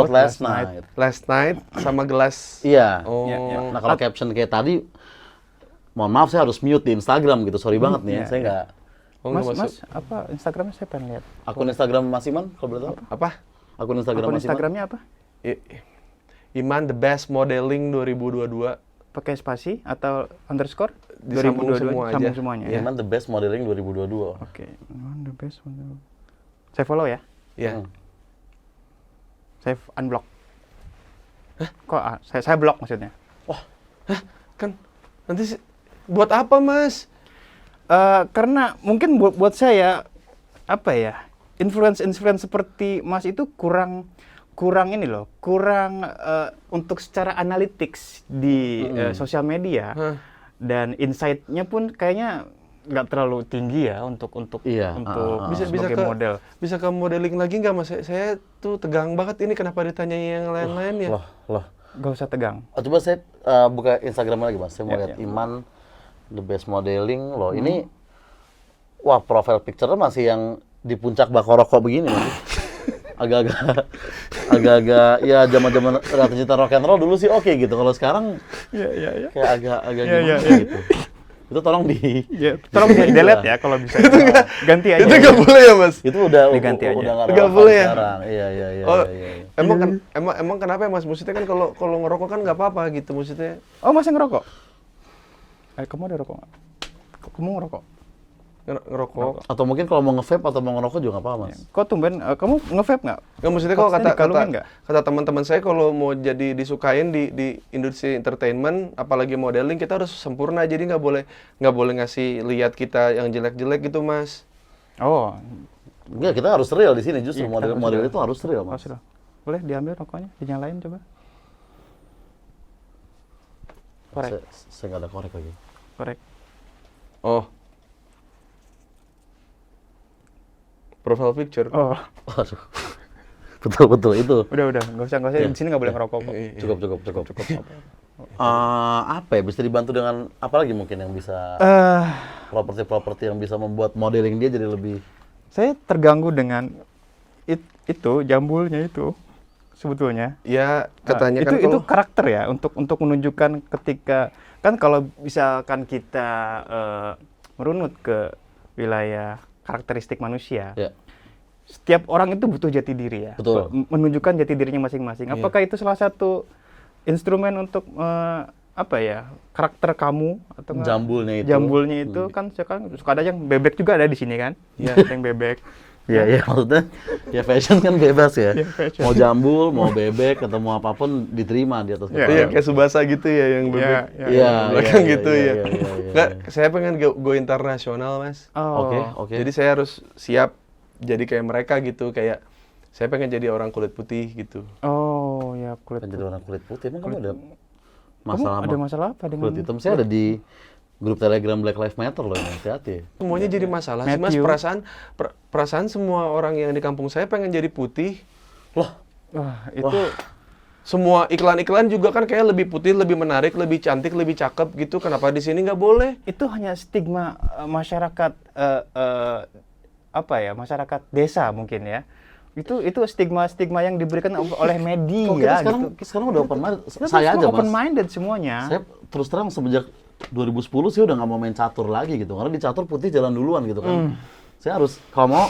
last night. last night sama gelas. Iya. Oh. Iya, iya. Nah, kalau caption kayak tadi, mohon maaf saya harus mute di Instagram gitu. Sorry banget nih, iya, saya nggak. Oh, Mas, nggak masuk. Mas, apa Instagramnya saya pengen lihat. Akun Instagram Mas Iman, kalau boleh tahu? Apa? Akun Instagram Akun Mas Iman. Instagramnya apa? I- Iman the best modeling 2022. Pakai spasi atau underscore? Disambung 2022, semua aja. sambung semuanya. ya? Iman the best modeling 2022. Oke. The best one. Saya follow ya. Iya. Hmm. Saya unblock. Kok saya block maksudnya? Kan nanti buat apa, Mas? Karena mungkin buat saya apa ya, influence seperti Mas itu kurang ini loh, kurang untuk secara analytics di sosial media dan insight-nya pun kayaknya nggak terlalu tinggi ya untuk Iya, bisa sebagai model. Bisa ke modeling lagi nggak, Mas? Saya tuh tegang banget ini kenapa ditanya yang lain-lain ya? Loh. Gak usah tegang. Oh, coba saya buka Instagram lagi Mas. Saya mau Ya, lihat ya. Iman the best modeling loh. Ini wah, profile picture masih yang di puncak bakar rokok begini Mas. Agak-agak ya zaman-zaman Ratu Cinta rock and roll dulu sih oke gitu. Kalau sekarang Iya. kayak agak Iya, gimana iya. gitu. Itu tolong di Tolong di delete ya kalau bisa. Ganti aja. Itu nggak boleh ya, Mas? itu udah Diganti aja. udah Nggak relevan boleh ya? sekarang. Iya. Oh, iya. emang kenapa ya, Mas? Maksudnya kan kalau ngerokok kan nggak apa-apa gitu maksudnya. Oh, masih ngerokok? Kamu ada rokok nggak? Kamu ngerokok? Ngerokok. Atau mungkin kalau mau nge-vape atau mau ngerokok juga nggak apa-apa Mas. Kok tumben, kamu nge-vape nggak? Nggak, maksudnya kalau Maksudnya dikalungin nggak? kata teman-teman saya kalau mau jadi disukain di industri entertainment, apalagi modeling, kita harus sempurna. Jadi nggak boleh ngasih lihat kita yang jelek-jelek gitu, Mas. Oh, Enggak, kita harus real di sini justru Iya, kita model-model harus itu harus real Mas. sudah. Boleh diambil rokoknya, dinyalain coba. Korek, Saya nggak ada korek lagi. korek. Oh. Profile picture. Oh, Waduh. Betul itu. udah, nggak usah. Iya, Di sini nggak boleh ngerokok kok. Cukup. Apa ya, bisa dibantu dengan apa lagi mungkin yang bisa properti yang bisa membuat modeling dia jadi lebih Saya terganggu dengan itu jambulnya itu sebetulnya. Ya, katanya itu kan itu kalau karakter ya untuk menunjukkan ketika kan kalau misalkan kita merunut ke wilayah karakteristik manusia, ya. setiap orang itu butuh jati diri ya. Betul. Menunjukkan jati dirinya masing-masing. Apakah itu salah satu instrumen untuk apa ya, karakter kamu atau enggak? Jambulnya itu. Itu kan sekarang suka ada yang bebek juga ada di sini kan? Iya. Ada yang bebek. Iya, maksudnya ya fashion kan bebas ya. Iya, fashion. Mau jambul, mau bebek atau mau apapun diterima di atas Iya, kepala. iya kayak Subasa gitu ya yang bebek. Iya, Belakang iya, gitu iya, ya. iya. Nggak, saya pengen go internasional, Mas. Oh. Oke. Jadi saya harus siap jadi kayak mereka gitu, kayak saya pengen jadi orang kulit putih gitu. Oh, ya kulit. Kan jadi orang kulit putih. Emang kamu ada Kamu masalah ada sama masalah apa dengan kulit hitam? Saya ada di grup Telegram Black Lives Matter loh, hati-hati. Semuanya jadi masalah sih, Mas. Matthew. Perasaan semua orang yang di kampung saya pengen jadi putih. Loh, Wah, itu Semua iklan-iklan juga kan kayak lebih putih, lebih menarik, lebih cantik, lebih cakep gitu. Kenapa di sini nggak boleh? itu hanya stigma masyarakat apa ya, masyarakat desa mungkin ya. Itu stigma yang diberikan oleh media kok kita gitu. sekarang udah open minded. Kita Saya semua aja open Mas. minded semuanya. Saya terus terang semenjak 2010 sih udah nggak mau main catur lagi gitu. Karena di catur putih jalan duluan gitu kan. Saya harus kalau mau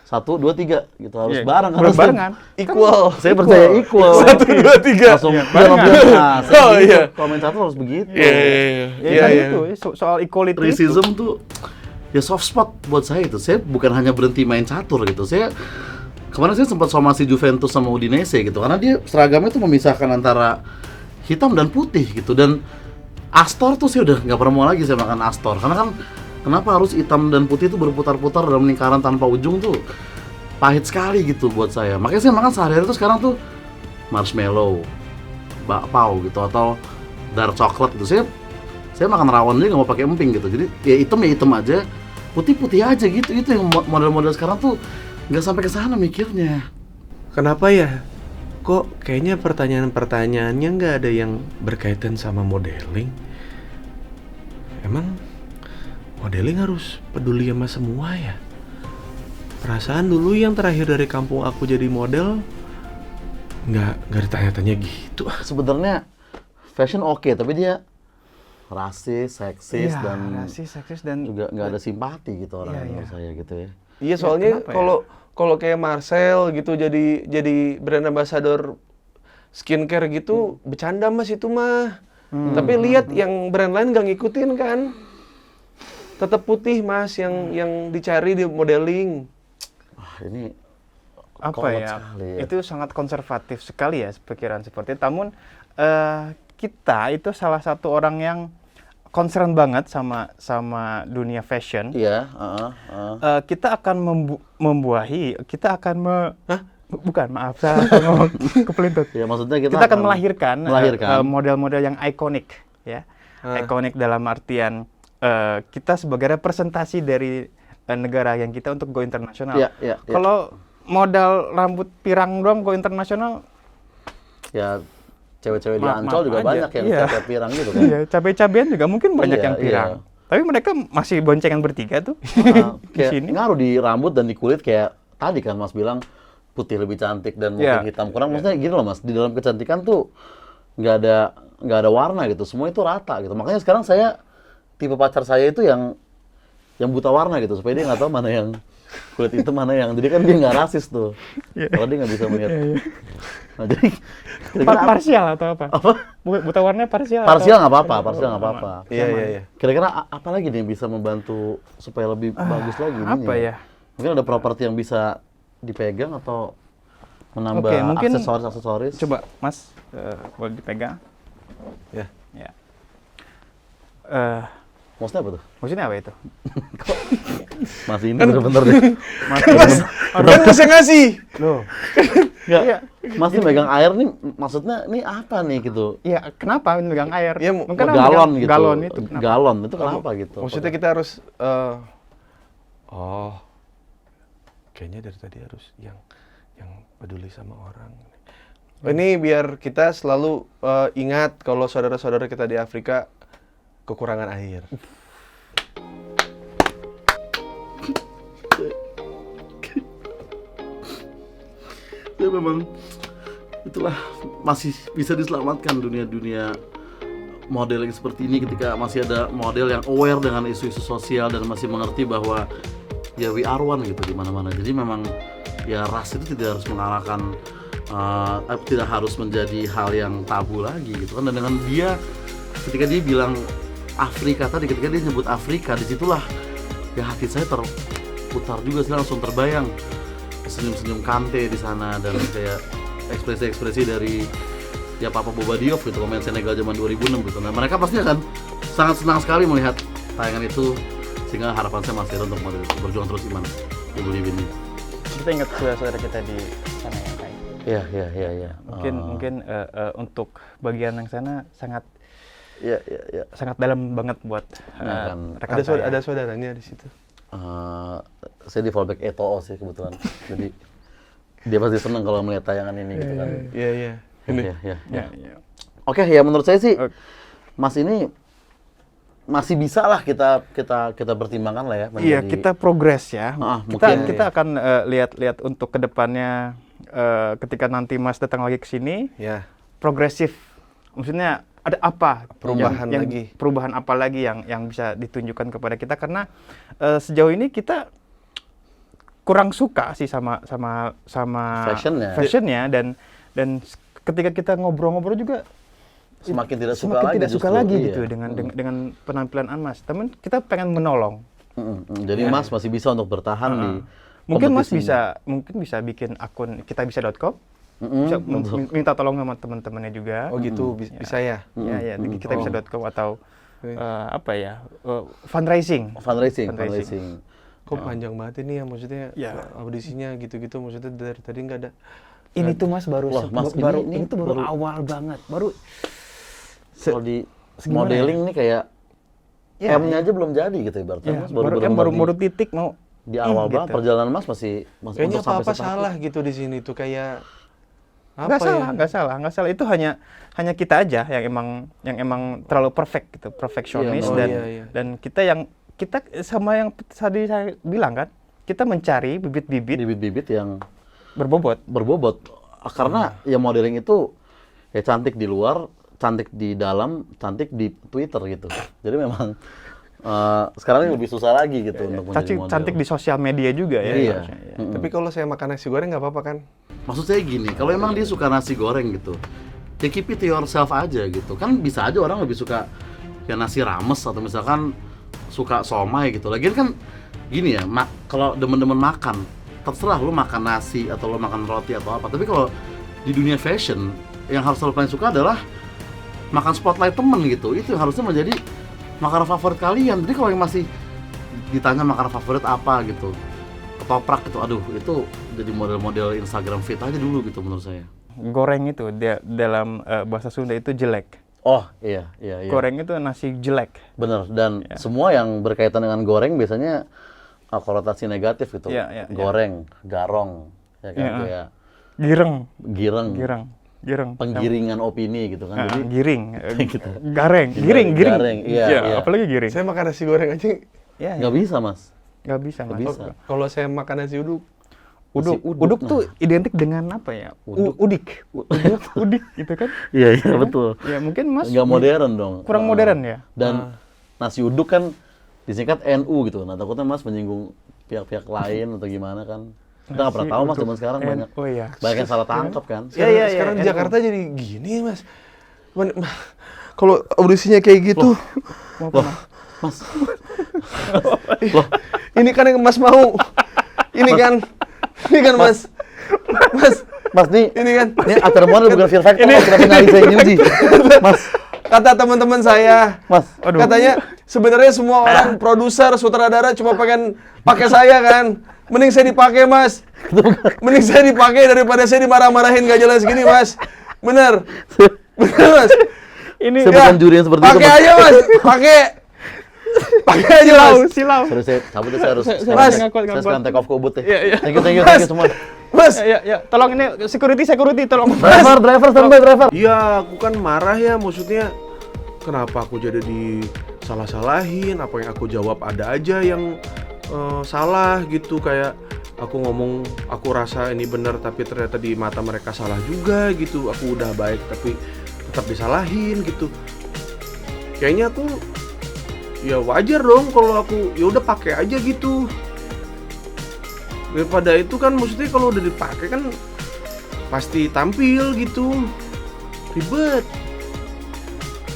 1, 2, 3 gitu harus Iya, bareng kan. berbarengan. Equal. Saya percaya equal. 1, 2, 3. Langsung barengan. nah, saya Oh, gitu. iya. Komentator harus begitu. Ya kan itu soal equality itu. Racism tuh ya soft spot buat saya itu. Saya bukan hanya berhenti main catur gitu. Saya kemarin saya sempat somasi Juventus sama Udinese gitu karena dia seragamnya tuh memisahkan antara hitam dan putih gitu. Dan Astor tuh saya udah nggak pernah mau lagi saya makan Astor karena kan kenapa harus hitam dan putih itu berputar-putar dalam lingkaran tanpa ujung tuh pahit sekali gitu buat saya. Makanya saya makan sehari-hari tuh sekarang tuh marshmallow, bakpao gitu atau dark coklat gitu. Saya makan rawon aja nggak mau pakai emping gitu. Jadi ya hitam aja, putih aja gitu. Itu yang model-model sekarang tuh nggak sampai ke sana mikirnya. Kenapa ya? Kok kayaknya pertanyaan-pertanyaannya nggak ada yang berkaitan sama modeling? Emang modeling harus peduli sama semua ya? Perasaan dulu yang terakhir dari kampung aku jadi model nggak ditanya-tanya gitu. Sebenarnya fashion oke, tapi dia rasis, seksis Iya, dan rasis, seksis dan juga nggak ada simpati gitu orang Iya, menurut iya. saya gitu ya. Iya soalnya kenapa ya? kalau kayak Marcel gitu jadi brand ambassador skincare gitu bercanda mas itu mah. Tapi lihat yang brand lain nggak ngikutin kan. Tetap putih mas yang dicari di modeling. Wah, ini apa kolot ya? sekali ya. Itu sangat konservatif sekali ya pikiran seperti itu. Namun kita itu salah satu orang yang concern banget sama dunia fashion. Iya, Kita akan kita akan bukan, maaf, saya akan ngomong kepelintut. ya maksudnya kita Kita akan melahirkan model-model yang ikonik, ya. Ikonik dalam artian kita sebagai representasi dari negara yang kita untuk go internasional. Iya, iya, iya. Kalau modal rambut pirang doang go internasional, ya cewek-cewek di Maaf Ancol juga aja. banyak yang Iya. cabai pirang gitu kan. iya, cabai-cabean juga mungkin banyak Iya, yang pirang. iya. Tapi mereka masih boncengan bertiga tuh di Kayak sini. ngaruh di rambut dan di kulit kayak tadi kan Mas bilang putih lebih cantik dan mungkin Iya. hitam kurang. Maksudnya gini loh Mas, di dalam kecantikan tuh nggak ada warna gitu, semua itu rata gitu. Makanya sekarang saya tipe pacar saya itu yang buta warna gitu supaya dia nggak tahu mana yang kulit hitam mana yang, jadi kan dia nggak rasis tuh. Kalau dia nggak bisa melihat. Nah, jadi kira-kira Parsial atau apa? apa? Buta warnanya parsial. Parsial atau- nggak apa-apa, parsial nggak apa-apa. Iya. Kira-kira apa lagi nih yang bisa membantu supaya lebih bagus lagi ininya? apa ya? Mungkin ada properti yang bisa dipegang atau menambah Oke, mungkin aksesoris-aksesoris. Coba, Mas, boleh dipegang? Ya. Ya. Maksudnya apa tuh? Maksudnya apa itu? Mas ini bener-bener deh. Mas, kan mas yang ngasih. Loh. Nggak, Iya. Mas ini megang air nih, maksudnya ini apa nih gitu? Iya, kenapa megang air? Ya, Mungkin Oh, orang galon megang gitu. Galon itu kenapa? Galon itu kenapa gitu? Maksudnya kita harus kayaknya dari tadi harus yang peduli sama orang. Ini biar kita selalu ingat kalau saudara-saudara kita di Afrika kekurangan air. Ya memang itulah masih bisa diselamatkan dunia-dunia modeling seperti ini ketika masih ada model yang aware dengan isu-isu sosial dan masih mengerti bahwa ya we are one gitu di mana-mana. Jadi memang ya ras itu tidak harus mengalahkan tidak harus menjadi hal yang tabu lagi gitu kan. Dan dengan dia ketika dia bilang Afrika tadi, ketika dia nyebut Afrika, disitulah ya hati saya terputar juga sih, langsung terbayang senyum-senyum Kante di sana dan kayak ekspresi-ekspresi dari ya Papa Boba Diop gitu, pemain Senegal zaman 2006 gitu. Nah mereka pasti akan sangat senang sekali melihat tayangan itu, sehingga harapan saya masih ada untuk model itu berjuang terus Iman ibu ini. Kita ingat saudara-saudara kita di sana yang lain. Iya. Mungkin untuk bagian yang sana sangat Iya. sangat dalam banget buat Nah, kan. rekan saya. Ada saudaranya di situ. Saya di fallback Eto'o sih kebetulan. Jadi dia pasti senang kalau melihat tayangan ini gitu kan. Iya. Ini. Iya. Ya. Oke, ya menurut saya sih Oke. Mas ini masih bisa lah kita pertimbangkan lah ya Iya, menjadi- kita progres ya. Mungkin kita akan lihat untuk kedepannya ketika nanti Mas datang lagi ke sini, Ya. progresif. Maksudnya ada apa Perubahan lagi. Perubahan apa lagi yang bisa ditunjukkan kepada kita, karena sejauh ini kita kurang suka sih sama fashionnya dan ketika kita ngobrol-ngobrol juga Semakin tidak suka semakin lagi tidak suka justru, lagi iya. gitu dengan penampilan Mas. Temen kita pengen menolong. Jadi Mas masih bisa untuk bertahan di Mungkin Mas kompetisinya. bisa bikin akun kitabisa.com. Mm-mm, Bisa betul. minta tolong sama teman-temannya juga. Oh gitu, bisa ya? Ya, di kitabisa.com atau Oke. fundraising. Fundraising. Kok panjang banget ini ya, maksudnya Ya. audisinya gitu-gitu, maksudnya dari tadi nggak ada. Ini tuh Mas baru Wah, Mas, ini tuh baru awal banget. Kalau di segimana modeling nih kayak Ya, M-nya aja belum jadi gitu ibaratnya. Ya, Mas baru titik mau di awal gitu. banget perjalanan Mas masih Kayaknya untuk sampai apa-apa sekarang. salah gitu di sini tuh, kayak nggak salah. Itu hanya kita aja yang emang terlalu perfect gitu, perfeksionis Iya, dan kita sama yang tadi saya bilang kan, kita mencari Bibit-bibit yang berbobot. karena ya modeling itu ya cantik di luar, cantik di dalam, cantik di Twitter gitu. Jadi memang sekarang ini lebih susah lagi gitu untuk menjadi model. Cantik di sosial media juga ya. Iya. harusnya, ya. Tapi kalau saya makan nasi goreng nggak apa-apa kan? Maksud saya gini, kalau emang dia suka nasi goreng gitu, ya keep it to yourself aja gitu. Kan bisa aja orang lebih suka ya nasi rames atau misalkan suka somai gitu. Lagian kan gini ya, kalau demen-demen makan, terserah lu makan nasi atau lu makan roti atau apa. Tapi kalau di dunia fashion, yang harus lu paling suka adalah makan spotlight temen gitu. Itu yang harusnya menjadi makanan favorit kalian. Jadi kalau yang masih ditanya makanan favorit apa gitu, ketoprak gitu, aduh itu jadi model-model Instagram feed aja dulu gitu menurut saya. Goreng itu dalam bahasa Sunda itu jelek. Oh iya. Goreng itu nasi jelek. Bener, dan semua yang berkaitan dengan goreng biasanya konotasi negatif gitu. Iya. Goreng, garong, ya kan, Iya. kayak Gireng. penggiringan opini gitu kan. Jadi Giring. Gitu. Gareng. Giring. Gareng, iya. Apalagi giring. Saya makan nasi goreng aja Ya, nggak bisa Mas. nggak bisa, Mas. Nggak bisa. kalau saya makan nasi uduk. Uduk tuh identik dengan apa ya? Udik gitu kan? Iya betul. Ya mungkin Mas Nggak modern dong. kurang modern ya. Dan nasi uduk kan disingkat NU gitu. Nah takutnya Mas menyinggung pihak-pihak lain atau gimana kan? Kita nggak pernah tahu Mas, zaman sekarang banyak yang salah tangkap kan. Sekarang di Jakarta jadi gini Mas. Kalau audisinya kayak gitu, Loh, Mas. ini kan yang Mas mau. Ini kan Mas. Mas nih, Ini kan. ini acara model bukan Fear Factor, Mas, kenapa nyari saya nyuji? Mas, Kata teman-teman saya, Mas. katanya sebenarnya semua orang produser, sutradara cuma pengen pakai saya kan. Mending saya dipakai Mas. Mending saya dipakai daripada saya dimarah-marahin gak jelas gini Mas. Bener Mas. Ini Saya bukan juri yang seperti itu, Pakai Mas. aja Mas. Pakai aja Mas. silau. Sorry, saya cabut ya, saya harus Mas, saya ngakuat. sekarang take off ke Ubud ya. Iya. Thank you semua. Mas. Ya, tolong ini security tolong. Driver, standby driver. Iya, aku kan marah ya, maksudnya kenapa aku jadi disalah-salahin, apa yang aku jawab ada aja yang salah gitu, kayak aku ngomong aku rasa ini benar tapi ternyata di mata mereka salah juga gitu, aku udah baik tapi tetap disalahin gitu. Kayaknya aku ya wajar dong kalau aku ya udah pakai aja gitu. Daripada itu kan maksudnya kalau udah dipakai kan pasti tampil gitu. Ribet.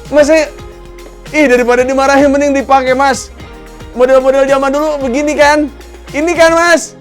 Mas, daripada dimarahin mending dipakai Mas. Model-model zaman dulu begini kan. Ini kan Mas.